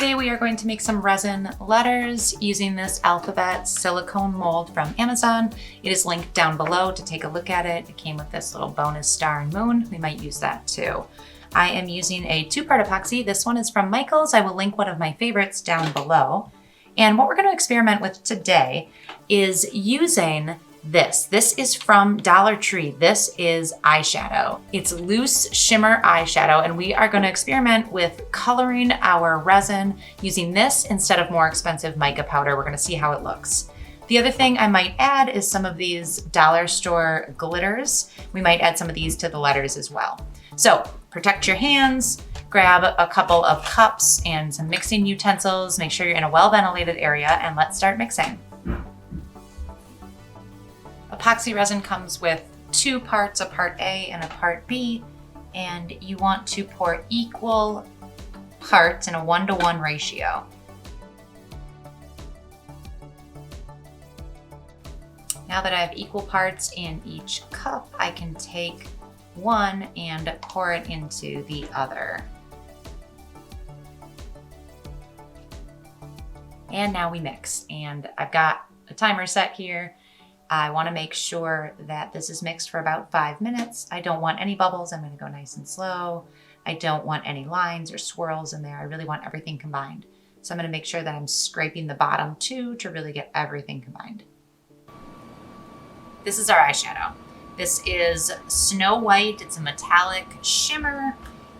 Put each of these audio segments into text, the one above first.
Today we are going to make some resin letters using this alphabet silicone mold from Amazon. It is linked down below to take a look at it. It came with this little bonus star and moon. We might use that too. I am using a 2-part epoxy. This one is from Michaels. I will link one of my favorites down below. And what we're going to experiment with today is using this. This is from Dollar Tree. This is eyeshadow. It's loose shimmer eyeshadow, and we are going to experiment with coloring our resin using this instead of more expensive mica powder. We're going to see how it looks. The other thing I might add is some of these dollar store glitters. We might add some of these to the letters as well. So protect your hands, grab a couple of cups and some mixing utensils. Make sure you're in a well-ventilated area, and let's start mixing. Epoxy resin comes with 2 parts, a part A and a part B, and you want to pour equal parts in a 1-to-1 ratio. Now that I have equal parts in each cup, I can take one and pour it into the other. And now we mix, and I've got a timer set here. I want to make sure that this is mixed for about 5 minutes. I don't want any bubbles. I'm going to go nice and slow. I don't want any lines or swirls in there. I really want everything combined. So I'm going to make sure that I'm scraping the bottom too to really get everything combined. This is our eyeshadow. This is Snow White. It's a metallic shimmer.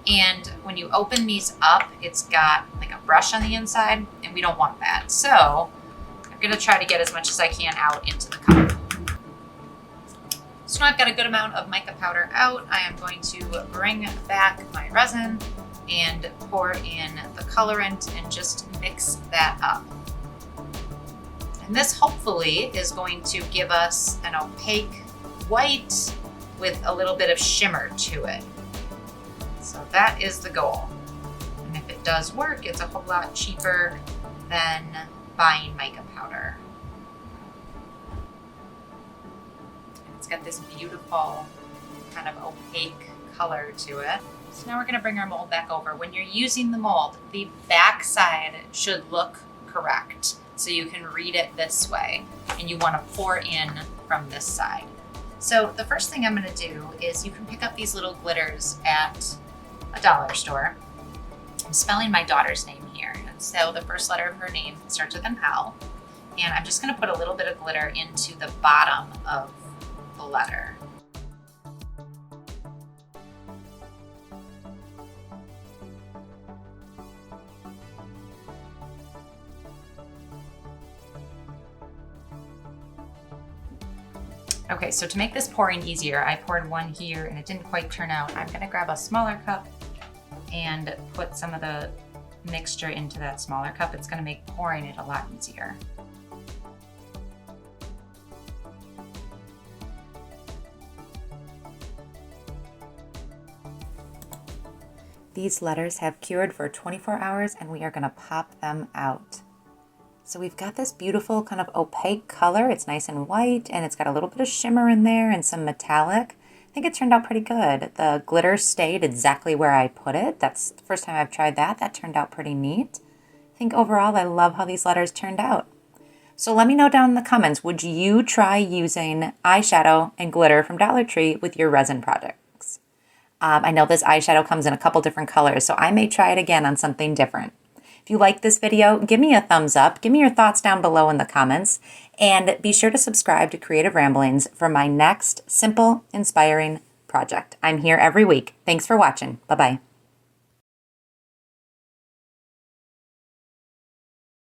And when you open these up, it's got like a brush on the inside, and we don't want that. So I'm going to try to get as much as I can out into the cup. So now I've got a good amount of mica powder out. I am going to bring back my resin and pour in the colorant and just mix that up. And this hopefully is going to give us an opaque white with a little bit of shimmer to it. So that is the goal. And if it does work, it's a whole lot cheaper than buying mica powder. It's got this beautiful kind of opaque color to it. So now we're going to bring our mold back over. When you're using the mold, the back side should look correct. So you can read it this way, and you want to pour in from this side. So the first thing I'm going to do is you can pick up these little glitters at a dollar store. I'm spelling my daughter's name here. And so the first letter of her name starts with an L. And I'm just going to put a little bit of glitter into the bottom of the letter. Okay, so to make this pouring easier, I poured one here and it didn't quite turn out. I'm gonna grab a smaller cup and put some of the mixture into that smaller cup. It's gonna make pouring it a lot easier. These letters have cured for 24 hours and we are gonna pop them out. So we've got this beautiful kind of opaque color. It's nice and white, and it's got a little bit of shimmer in there and some metallic. I think it turned out pretty good. The glitter stayed exactly where I put it. That's the first time I've tried that. That turned out pretty neat. I think overall I love how these letters turned out. So let me know down in the comments, would you try using eyeshadow and glitter from Dollar Tree with your resin projects? I know this eyeshadow comes in a couple different colors, so I may try it again on something different. If you like this video, give me a thumbs up, give me your thoughts down below in the comments, and be sure to subscribe to Creative Ramblings for my next simple, inspiring project. I'm here every week. Thanks for watching. Bye-bye.